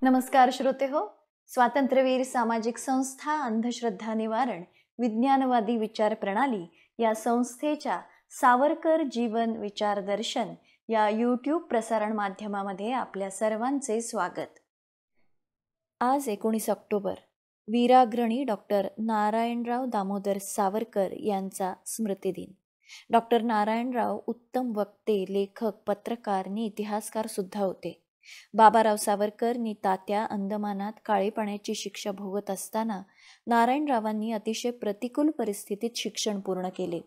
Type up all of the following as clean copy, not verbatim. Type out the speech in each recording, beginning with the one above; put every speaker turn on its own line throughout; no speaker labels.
नमस्कार श्रोते हो. स्वातंत्र्यवीर सामाजिक संस्था अंधश्रद्धा निवारण विज्ञानवादी विचार प्रणाली या संस्थेच्या सावरकर जीवन विचार दर्शन या यूट्यूब प्रसारण माध्यमामध्ये आपल्या सर्वांचे स्वागत. आज 19 ऑक्टोबर वीराग्रणी डॉक्टर नारायणराव दामोदर सावरकर यांचा स्मृतिदिन. डॉक्टर नारायणराव उत्तम वक्ते, लेखक, पत्रकार आणि इतिहासकार सुद्धा होते. बाबाराव सावरकर नि तात्या अंदमानात काळेपाण्याची शिक्षा भोगत असताना नारायणरावांनी अतिशय प्रतिकूल परिस्थितीत शिक्षण पूर्ण केले,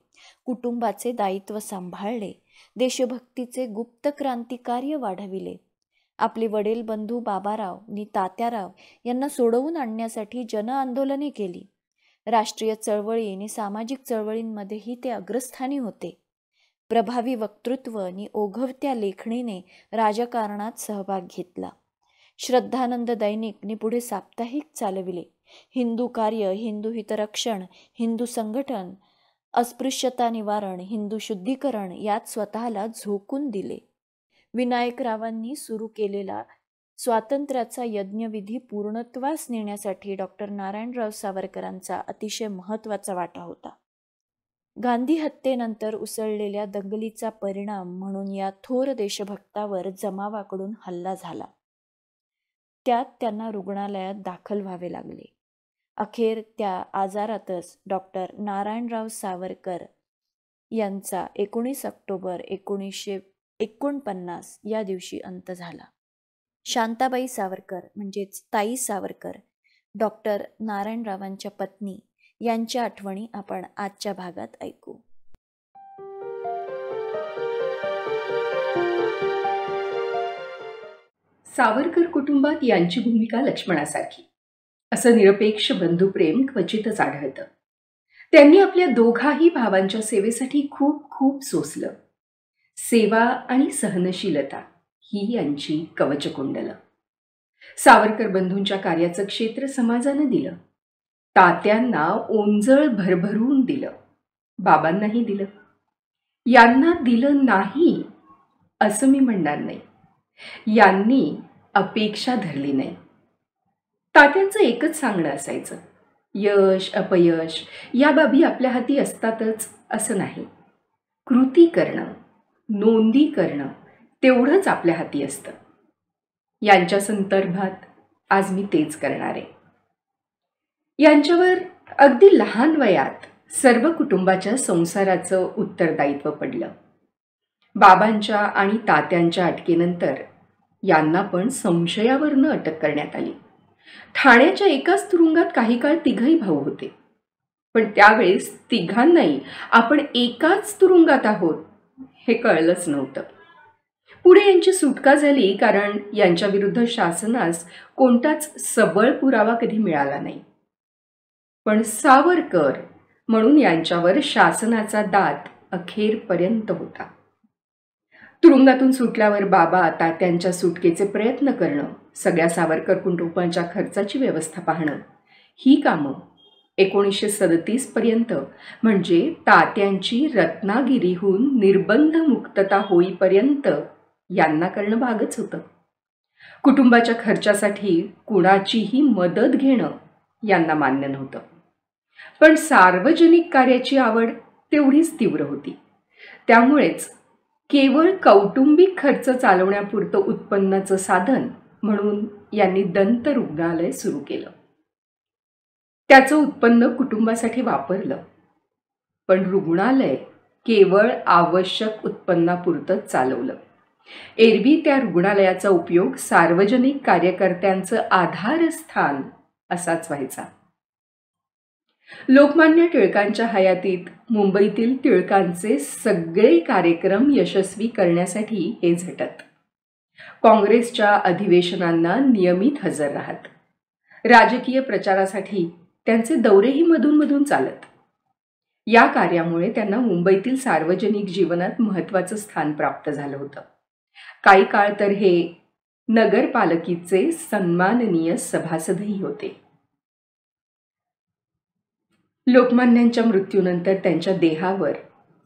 कुटुंबाचे दायित्व सांभाळले, देशभक्तीचे गुप्त क्रांतिकार्य वाढविले. आपले वडील बंधू बाबाराव नि तात्याराव यांना सोडवून आणण्यासाठी जन आंदोलने केली. राष्ट्रीय चळवळी आणि सामाजिक चळवळींमध्येही ते अग्रस्थानी होते. प्रभावी वक्तृत्व आणि ओघवत्या लेखणीने राजकारणात सहभाग घेतला. श्रद्धानंद दैनिक नि पुढे साप्ताहिक चालविले. हिंदू कार्य, हिंदू हितरक्षण, हिंदू संघटन, अस्पृश्यता निवारण, हिंदू शुद्धीकरण यात स्वतःला झोकून दिले. विनायकरावांनी सुरू केलेला स्वातंत्र्याचा यज्ञविधी पूर्णत्वास नेण्यासाठी डॉक्टर नारायणराव सावरकरांचा अतिशय महत्त्वाचा वाटा होता. गांधी हत्येनंतर उसळलेल्या दंगलीचा परिणाम म्हणून या थोर देशभक्तावर जमावाकडून हल्ला झाला. त्यात त्यांना रुग्णालयात दाखल व्हावे लागले. अखेर त्या आजारातच डॉक्टर नारायणराव सावरकर यांचा 19 ऑक्टोबर 1949 या दिवशी अंत झाला. शांताबाई सावरकर म्हणजेच ताई सावरकर, डॉक्टर नारायणरावांच्या पत्नी यांच्या आठवणी आपण आजच्या भागात ऐकू.
सावरकर कुटुंबात यांची भूमिका लक्ष्मणासारखी. असं निरपेक्ष बंधुप्रेम क्वचितच आढळतं. त्यांनी आपल्या दोघाही भावांच्या सेवेसाठी खूप खूप सोसलं. सेवा आणि सहनशीलता ही यांची कवचकुंडलं. सावरकर बंधूंच्या कार्याचं क्षेत्र समाजानं दिलं. तात्यांना ओंजळ भरभरून दिलं, बाबांनाही दिलं. यांना दिलं नाही असं मी म्हणणार नाही. यांनी अपेक्षा धरली नाही. तात्यांचं एकच सांगणं असायचं, यश अपयश या बाबी आपल्या हाती असतातच असं नाही. कृती करणं, नोंदी करणं तेवढंच आपल्या हाती असतं. यांच्या संदर्भात आज मी तेच करणार आहे. यांच्यावर अगदी लहान वयात सर्व कुटुंबाच्या संसाराचं उत्तरदायित्व पडलं. बाबांच्या आणि तात्यांच्या अटकेनंतर यांना पण संशयावरनं अटक करण्यात आली. ठाण्याच्या एकाच तुरुंगात काही काळ तिघही भाऊ होते. पण त्यावेळेस तिघांनाही आपण एकाच तुरुंगात आहोत हे कळलंच नव्हतं. पुढे यांची सुटका झाली, कारण यांच्या विरुद्ध शासनास कोणताच सबळ पुरावा कधी मिळाला नाही. पण सावरकर म्हणून यांच्यावर शासनाचा दात अखेरपर्यंत होता. तुरुंगातून सुटल्यावर बाबा तात्यांच्या सुटकेचे प्रयत्न करणं, सगळ्या सावरकर कुटुंबाच्या खर्चाची व्यवस्था पाहणं, ही कामं 1937 पर्यंत म्हणजे तात्यांची रत्नागिरीहून निर्बंध मुक्तता होईपर्यंत यांना करणं भागच होतं. कुटुंबाच्या खर्चासाठी कुणाचीही मदत घेणं यांना मान्य नव्हतं. पण सार्वजनिक कार्याची आवड तेवढीच तीव्र होती. त्यामुळेच केवळ कौटुंबिक खर्च चालवण्यापुरतं उत्पन्नाचं साधन म्हणून यांनी दंत रुग्णालय सुरू केलं. त्याचं उत्पन्न कुटुंबासाठी वापरलं. पण रुग्णालय केवळ आवश्यक उत्पन्नापुरतंच चालवलं. एरवी त्या रुग्णालयाचा उपयोग सार्वजनिक कार्यकर्त्यांचं आधारस्थान असाच व्हायचा. लोकमान्य टिळकांच्या हयातीत मुंबईतील टिळकांचे सगळे कार्यक्रम यशस्वी करण्यासाठी हे झटत. काँग्रेसच्या अधिवेशनांना नियमित हजर राहत. राजकीय प्रचारासाठी त्यांचे दौरेही मधून चालत. या कार्यामुळे त्यांना मुंबईतील सार्वजनिक जीवनात महत्त्वाचं स्थान प्राप्त झालं होतं. काही काळ तर हे नगरपालिकेचे सन्माननीय सभासदही होते. लोकमान्यांच्या मृत्यूनंतर त्यांच्या देहावर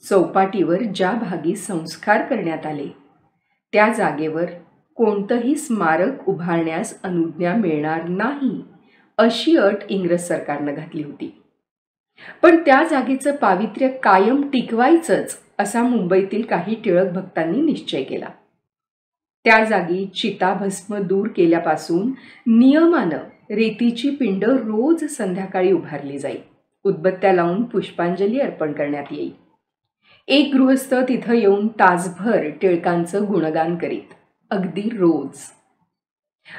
चौपाटीवर ज्या भागी संस्कार करण्यात आले त्या जागेवर कोणतंही स्मारक उभारण्यास अनुज्ञा मिळणार नाही अशी अट इंग्रज सरकारनं घातली होती. पण त्या जागेचं पावित्र्य कायम टिकवायचंच असा मुंबईतील काही टिळक भक्तांनी निश्चय केला. त्या जागी चिताभस्म दूर केल्यापासून नियमानं रेतीची पिंड रोज संध्याकाळी उभारली जाईल. उदबत्त्या लावून पुष्पांजली अर्पण करण्यात येईल. एक गृहस्थ तिथं येऊन तासभर टिळकांचं गुणगान करीत, अगदी रोज.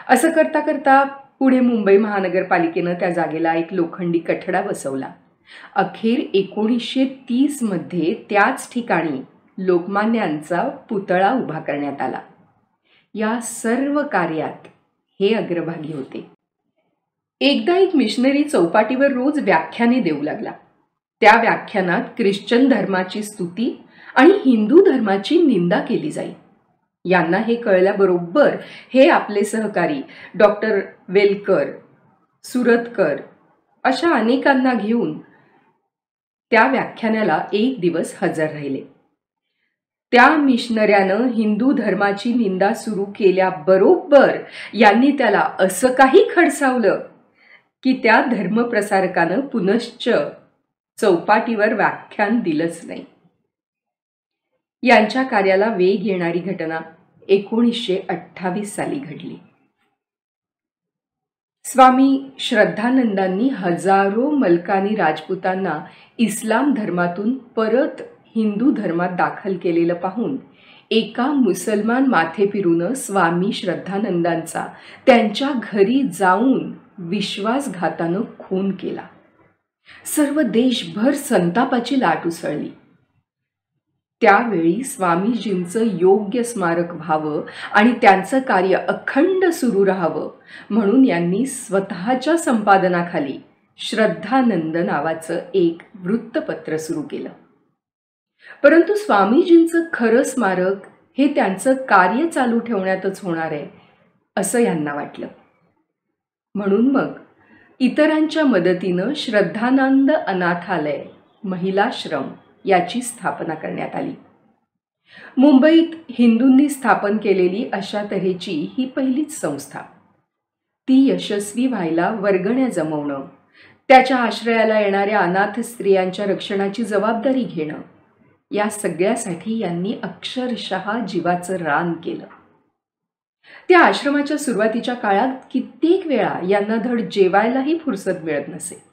असं करता करता पुढे मुंबई महानगरपालिकेनं त्या जागेला एक लोखंडी कठडा बसवला. अखेर 1930 मध्ये त्याच ठिकाणी लोकमान्यांचा पुतळा उभा करण्यात आला. या सर्व कार्यात हे अग्रभागी होते. एकदा एक मिशनरी चौपाटीवर रोज व्याख्याने देऊ लागला. त्या व्याख्यानात ख्रिश्चन धर्माची स्तुती आणि हिंदू धर्माची निंदा केली जाईल. यांना हे कळल्याबरोबर हे आपले सहकारी डॉक्टर वेलकर, सुरतकर अशा अनेकांना घेऊन त्या व्याख्यानाला एक दिवस हजर राहिले. त्या मिशनऱ्यानं हिंदू धर्माची निंदा सुरू केल्याबरोबर यांनी त्याला असं काही खडसावलं की त्या धर्मप्रसारकानं पुनश्च चौपाटीवर व्याख्यान दिलंच नाही. यांच्या कार्याला वेग येणारी घटना 1928 साली घडली. स्वामी श्रद्धानंदांनी हजारो मलकानी राजपुतांना इस्लाम धर्मातून परत हिंदू धर्मात दाखल केलेलं पाहून एका मुसलमान माथेफिरूनं स्वामी श्रद्धानंदांचा त्यांच्या घरी जाऊन विश्वासघातानं खून केला. सर्व देशभर संतापाची लाट उसळली. त्यावेळी स्वामीजींचं योग्य स्मारक व्हावं आणि त्यांचं कार्य अखंड सुरू राहावं म्हणून यांनी स्वतःच्या संपादनाखाली श्रद्धानंद नावाचं एक वृत्तपत्र सुरू केलं. परंतु स्वामीजींचं खरं स्मारक हे त्यांचं कार्य चालू ठेवण्यातच होणार आहे असं यांना वाटलं. म्हणून मग इतरांच्या मदतीनं श्रद्धानंद अनाथालय, महिलाश्रम याची स्थापना करण्यात आली. मुंबईत हिंदूंनी स्थापन केलेली अशा तऱ्हेची ही पहिलीच संस्था. ती यशस्वी व्हायला वर्गण्या जमवणं, त्याच्या आश्रयाला येणाऱ्या अनाथ स्त्रियांच्या रक्षणाची जबाबदारी घेणं, या सगळ्यासाठी यांनी अक्षरशः जीवाचं रान केलं. त्या आश्रमाच्या सुरुवातीच्या काळात कित्येक वेळा यांना धड जेवायलाही फुरसत मिळत नसे.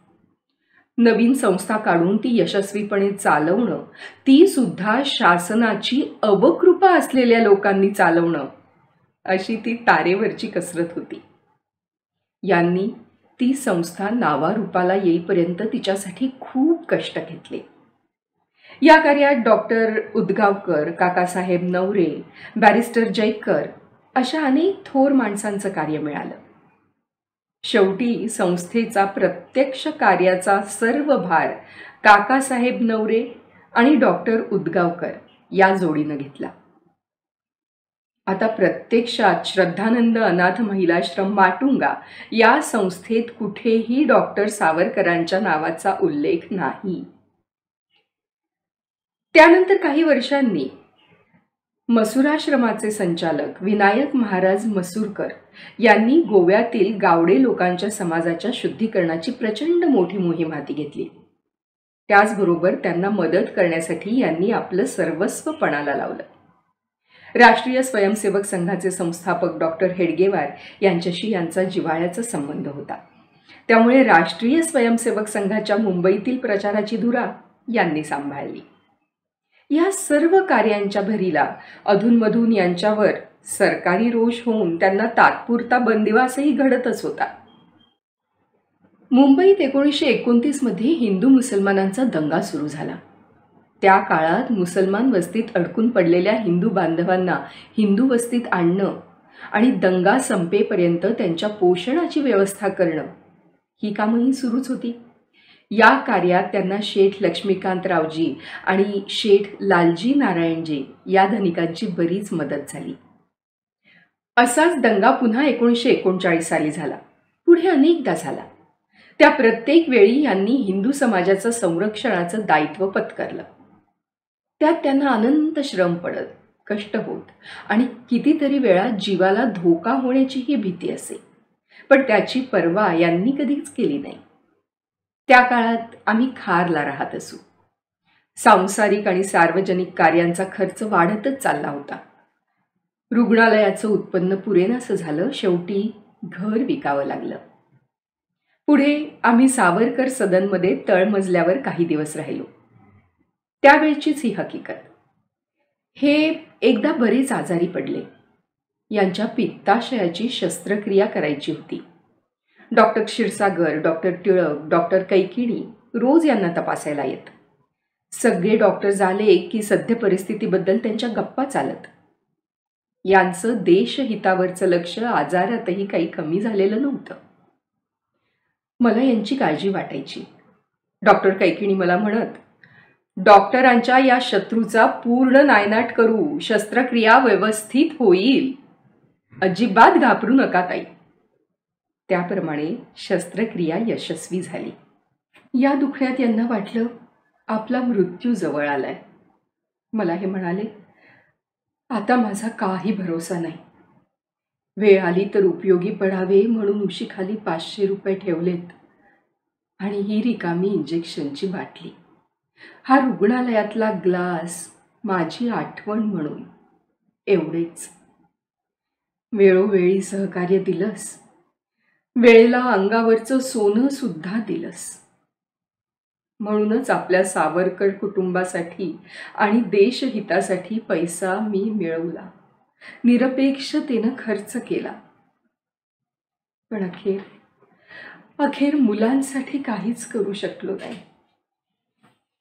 नवीन संस्था काढून ती यशस्वीपणे चालवणं, ती सुद्धा शासनाची अवकृपा असलेल्या लोकांनी चालवणं, अशी ती तारेवरची कसरत होती. यांनी ती संस्था नावारूपाला येईपर्यंत तिच्यासाठी खूप कष्ट घेतले. या कार्यात डॉक्टर उदगावकर, काकासाहेब नवरे, बॅरिस्टर जयकर अशा अनेक थोर माणसांचं कार्य मिळालं. शेवटी संस्थेचा प्रत्यक्ष कार्याचा सर्व भार काकासाहेब नवरे आणि डॉक्टर उदगावकर या जोडीनं घेतला. आता प्रत्यक्षात श्रद्धानंद अनाथ महिलाश्रम माटुंगा या संस्थेत कुठेही डॉक्टर सावरकरांच्या नावाचा उल्लेख नाही. त्यानंतर काही वर्षांनी मसुराश्रमाचे संचालक विनायक महाराज मसूरकर यांनी गोव्यातील गावडे लोकांच्या समाजाच्या शुद्धीकरणाची प्रचंड मोठी मोहीम हाती घेतली. त्याचबरोबर त्यांना मदत करण्यासाठी यांनी आपलं सर्वस्व पणाला लावलं. राष्ट्रीय स्वयंसेवक संघाचे संस्थापक डॉक्टर हेडगेवार यांच्याशी यांचा जिव्हाळ्याचा संबंध होता. त्यामुळे राष्ट्रीय स्वयंसेवक संघाच्या मुंबईतील प्रचाराची धुरा यांनी सांभाळली. या सर्व कार्यांच्या भरीला अधूनमधून यांच्यावर सरकारी रोष होऊन त्यांना तात्पुरता बंदिवासही घडतच होता. मुंबईत 1929 मध्ये हिंदू मुसलमानांचा दंगा सुरू झाला. त्या काळात मुसलमान वस्तीत अडकून पडलेल्या हिंदू बांधवांना हिंदू वस्तीत आणणं आणि दंगा संपेपर्यंत त्यांच्या पोषणाची व्यवस्था करणं ही कामंही सुरूच होती. या कार्यात त्यांना शेठ लक्ष्मीकांतरावजी आणि शेठ लालजी नारायणजी या धनिकांची बरीच मदत झाली. असाच दंगा पुन्हा 1939 साली झाला. पुढे अनेकदा झाला. त्या प्रत्येक वेळी यांनी हिंदू समाजाचं संरक्षणाचं दायित्व पत्करलं. त्यात त्यांना अनंत श्रम पडत. कष्ट होत आणि कितीतरी वेळा जीवाला धोका होण्याचीही भीती असे, पण त्याची पर्वा यांनी कधीच केली नाही. त्या काळात आम्ही खारला राहत असू. सांसारिक आणि सार्वजनिक कार्यांचा खर्च वाढतच चालला होता. रुग्णालयाचं उत्पन्न पुरेनासं झालं. शेवटी घर विकावं लागलं. पुढे आम्ही सावरकर सदनमध्ये तळमजल्यावर काही दिवस राहिलो. त्यावेळचीच ही हकीकत. हे एकदा बरेच आजारी पडले. यांच्या पित्ताशयाची शस्त्रक्रिया करायची होती. Doctor Kshirsagar, doctor Tilak, doctor Kaikini रोज यांना तपासायला येत. सगळे डॉक्टर झाले की सद्य परिस्थितीबद्दल त्यांच्या गप्पा चालत. यांचं देशहितावरचं लक्ष आजारातही काही कमी झालेलं नव्हतं. मला यांची काळजी वाटायची. डॉक्टर कैकिणी मला म्हणत, डॉक्टरांच्या या शत्रूचा पूर्ण नायनाट करू, शस्त्रक्रिया व्यवस्थित होईल, अजिबात घाबरू नका ताई. त्याप्रमाणे शस्त्रक्रिया यशस्वी झाली. या दुखण्यात यांना वाटलं आपला मृत्यू जवळ आलाय. मला हे म्हणाले, आता माझा काही भरोसा नाही. वेळ आली तर उपयोगी पडावे म्हणून उशीखाली 500 रुपये ठेवलेत आणि ही रिकामी इंजेक्शनची बाटली. हा रुग्णालयातला ग्लास माझी आठवण म्हणून, एवढेच. वेळोवेळी सहकार्य दिलंस, वेळेला अंगावरचं सोनं सुद्धा दिलंस. म्हणूनच आपल्या सावरकर कुटुंबासाठी आणि देशहितासाठी पैसा मी मिळवला, निरपेक्षतेनं खर्च केला. पण अखेर मुलांसाठी काहीच करू शकलो नाही.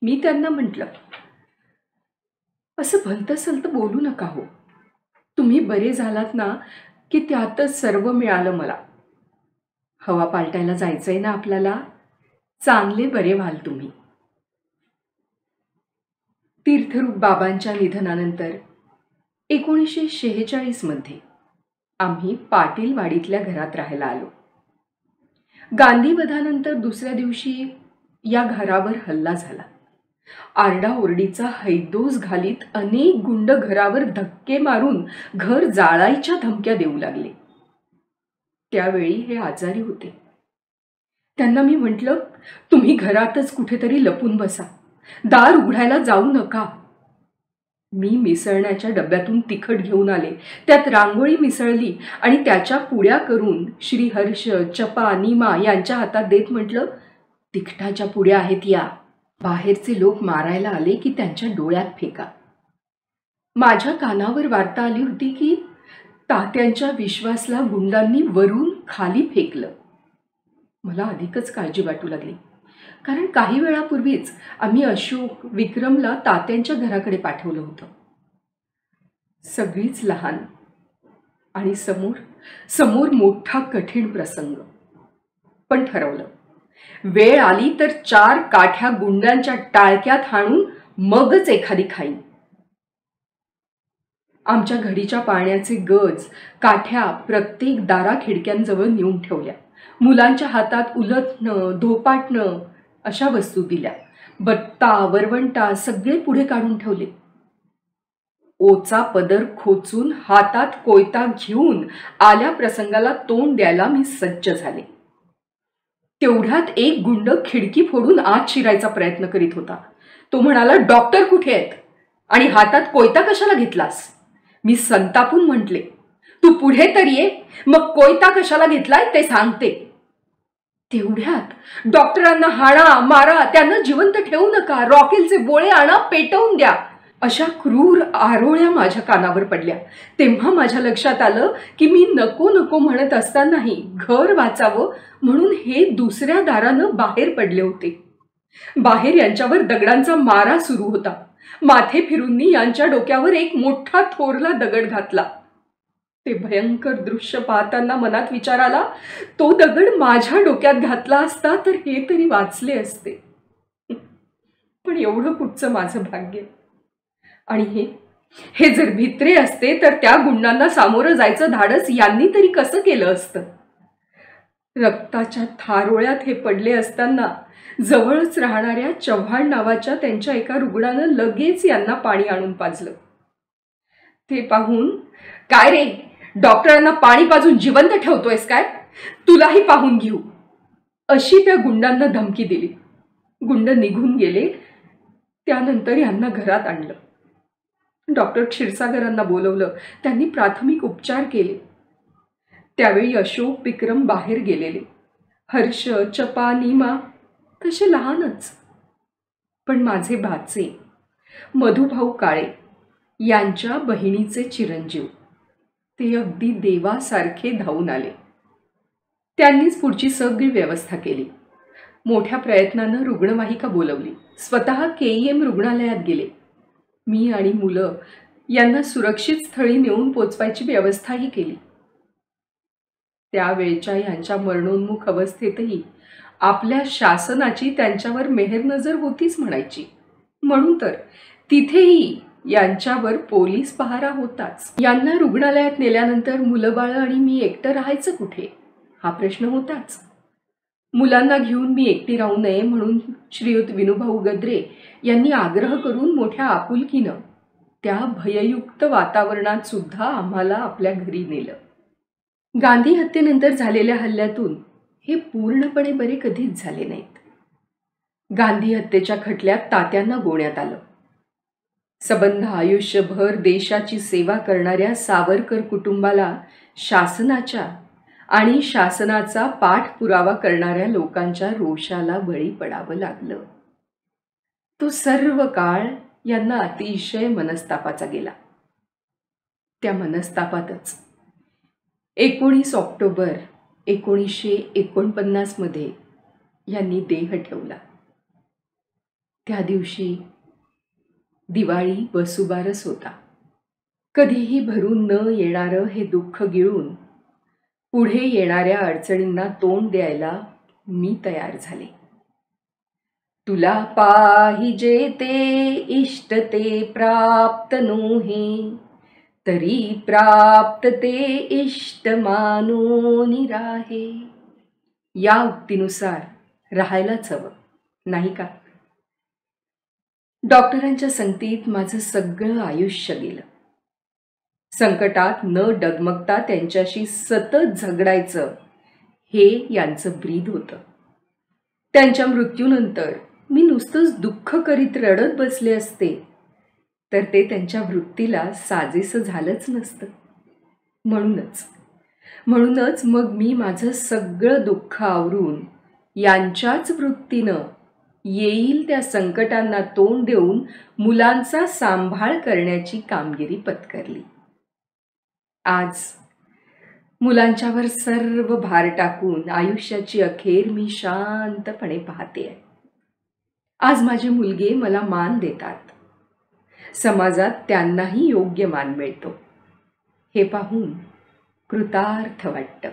मी त्यांना म्हटलं, असं भलतसलत बोलू नका हो. तुम्ही बरे झालात ना की त्यातच सर्व मिळालं मला. हवा पालटायला जायचंय ना आपल्याला, चांगले बरे व्हाल तुम्ही. तीर्थरूप बाबांच्या निधनानंतर 1946 मध्ये आम्ही पाटीलवाडीतल्या घरात राहायला आलो. गांधीवधानंतर दुसऱ्या दिवशी या घरावर हल्ला झाला. आरडाओरडीचा हैदोस घालीत अनेक गुंड घरावर धक्के मारून घर जाळायच्या धमक्या देऊ लागले. त्यावेळी हे आजारी होते. त्यांना मी म्हटलं, तुम्ही घरातच कुठेतरी लपून बसा, दार उघडायला जाऊ नका. मी मिसळण्याच्या डब्यातून तिखट घेऊन आले, त्यात रांगोळी मिसळली आणि त्याच्या पुड्या करून श्रीहर्ष, चपा, नीमा यांच्या हातात देत म्हटलं, तिखटाच्या पुड्या आहेत या. बाहेरचे लोक मारायला आले की त्यांच्या डोळ्यात फेका. माझ्या कानावर वार्ता आली होती की तात्यांच्या विश्वासला गुंडांनी वरून खाली फेकलं. मला अधिकच काळजी वाटू लागली, कारण काही वेळापूर्वीच आम्ही अशोक, विक्रमला तात्यांच्या घराकडे पाठवलं होतं. सगळीच लहान आणि समोर मोठा कठीण प्रसंग. पण ठरवलं, वेळ आली तर 4 काठ्या गुंडांच्या टाळक्यात हाणून मगच एखादी खाईन. आमच्या घडीच्या पाण्याचे गज, काठ्या प्रत्येक दारा खिडक्यांजवळ नेऊन ठेवल्या. मुलांच्या हातात उलथणं, धोपाटणं अशा वस्तू दिल्या. बत्ता, वरवंटा सगळे पुढे काढून ठेवले. ओचा पदर खोचून हातात कोयता घेऊन आल्या प्रसंगाला तोंड द्यायला मी सज्ज झाले. तेवढ्यात एक गुंड खिडकी फोडून आत शिरायचा प्रयत्न करीत होता. तो म्हणाला, डॉक्टर कुठे आहेत आणि हातात कोयता कशाला घेतलास? मी संतापून म्हटले, तू पुढे तरी ये, मग कोयता कशाला घेतलाय ते सांगते. तेवढ्यात, डॉक्टरांना हाणा, मारा, त्यांना जिवंत ठेवू नका, रॉकेलचे बोळे आणा, पेटवून द्या, अशा क्रूर आरोळ्या माझ्या कानावर पडल्या. तेव्हा माझ्या लक्षात आलं की मी नको नको म्हणत असतानाही घर वाचावं म्हणून हे दुसऱ्या दारानं बाहेर पडले होते. बाहेर यांच्यावर दगडांचा मारा सुरू होता. माथे फिरून यांच्या डोक्यावर एक मोठा थोरला दगड घातला. ते भयंकर दृश्य पाहताना मनात विचार आला, तो दगड माझ्या डोक्यात घातला असता तर हे तरी वाचले असते. पण एवढं कुठचं माझं भाग्य. आणि हे जर भित्रे असते तर त्या गुंडांना सामोरं जायचं धाडस यांनी तरी कसं केलं असतं. रक्ताच्या थारोळ्यात हे पडले असताना जवळच राहणाऱ्या चव्हाण नावाच्या त्यांच्या एका रुग्णानं लगेच यांना पाणी आणून पाजलं. ते पाहून, काय रे, डॉक्टरांना पाणी पाजून जिवंत ठेवतोयस काय? तुलाही पाहून घेऊ, अशी त्या गुंडांना धमकी दिली. गुंड निघून गेले. त्यानंतर यांना घरात आणलं. डॉक्टर क्षीरसागरांना बोलवलं. त्यांनी प्राथमिक उपचार केले. त्यावेळी अशोक, विक्रम बाहेर गेलेले. हर्ष, चपा, नीमा तसे लहानच. पण माझे भाचे मधुभाऊ काळे यांच्या बहिणीचे चिरंजीव ते अगदी देवासारखे धावून आले. त्यांनीच पुढची सगळी व्यवस्था केली. मोठ्या प्रयत्नानं रुग्णवाहिका बोलवली. स्वतः KEM रुग्णालयात गेले. मी आणि मुलं यांना सुरक्षित स्थळी नेऊन पोचवायची व्यवस्थाही केली. त्यावेळच्या यांच्या मरणोन्मुख अवस्थेतही आपल्या शासनाची त्यांच्यावर मेहरनजर होतीच म्हणायची. म्हणून तर तिथेही यांच्यावर पोलीस पहारा होताच. यांना रुग्णालयात नेल्यानंतर मुलं बाळं आणि मी एकटं राहायचं कुठे, हा प्रश्न होताच. मुलांना घेऊन मी एकटी राहू नये म्हणून श्रीयुत विनूभाऊ गद्रे यांनी आग्रह करून मोठ्या आपुलकीनं त्या भययुक्त वातावरणात सुद्धा आम्हाला आपल्या घरी नेलं. गांधी हत्येनंतर झालेल्या हल्ल्यातून हे पूर्णपणे बरे कधीच झाले नाहीत. गांधी हत्येच्या खटल्यात तात्यांना गोवण्यात आलं. सबंध आयुष्यभर देशाची सेवा करणाऱ्या सावरकर कुटुंबाला शासनाच्या आणि शासनाचा पाठपुरावा करणाऱ्या लोकांच्या रोषाला बळी पडावं लागलं. तो सर्व काळ यांना अतिशय मनस्तापाचा गेला. त्या मनस्तापातच 19 ऑक्टोबर 1949 मध्ये यांनी देह ठेवला. त्या दिवशी दिवाळी वसुबारस होता. कधीही भरून न येणारं हे दुःख गिळून पुढे येणाऱ्या अडचणींना तोंड द्यायला मी तयार झाले. तुला पाहिजे ते इष्ट ते प्राप्त नोहे, तरी प्राप्त ते इष्ट मानोनी राहे. या उक्तीनुसार राहायलाच हवं, नाही का? डॉक्टरांच्या संगतीत माझं सगळं आयुष्य गेलं. संकटात न डगमगता त्यांच्याशी सतत झगडायचं हे यांचं ब्रीद होतं. त्यांच्या मृत्यूनंतर मी नुसतंच दुःख करीत रडत बसले असते तर ते त्यांच्या वृत्तीला साजेसं झालंच नसतं. म्हणूनच मग मी माझं सगळं दुःख आवरून यांच्याच वृत्तीनं येईल त्या संकटांना तोंड देऊन मुलांचा सांभाळ करण्याची कामगिरी पत्करली. आज मुलांच्यावर सर्व भार टाकून आयुष्याची अखेर मी शांतपणे पाहते. आज माझे मुलगे मला मान देतात. समाजात त्यांनाही योग्य मान मिळतो. हे पाहून कृतार्थ वाटतं.